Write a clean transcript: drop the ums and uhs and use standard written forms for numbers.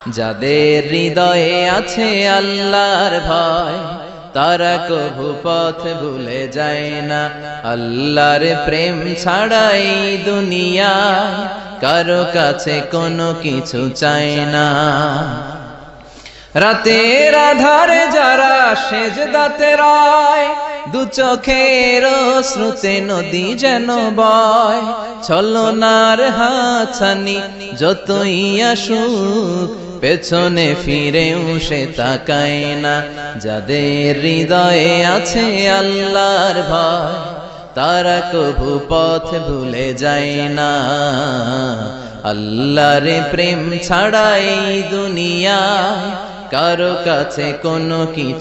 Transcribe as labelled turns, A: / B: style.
A: যাদের হৃদয়ে আছে আল্লাহর ভয়, তারা কভু পথ ভুলে যায় না। আল্লাহর প্রেম ছাড়াই দুনিয়ায় কারো কাছে কোনো কিছু চায় না। রাতের আধারে যারা সেজদাতে রয়, দু চোখের শ্রুতে নদী যেন বয়। ছলনার হাতছানি যতই আসুক, পেছনে ফিরেও সে তাকায় না। যাদের হৃদয়ে আছে আল্লাহর ভয়, তারা কভু পথ ভুলে যায় না। আল্লাহর প্রেম ছাড়াই দুনিয়ায় কারো কাছে কোনো কিছু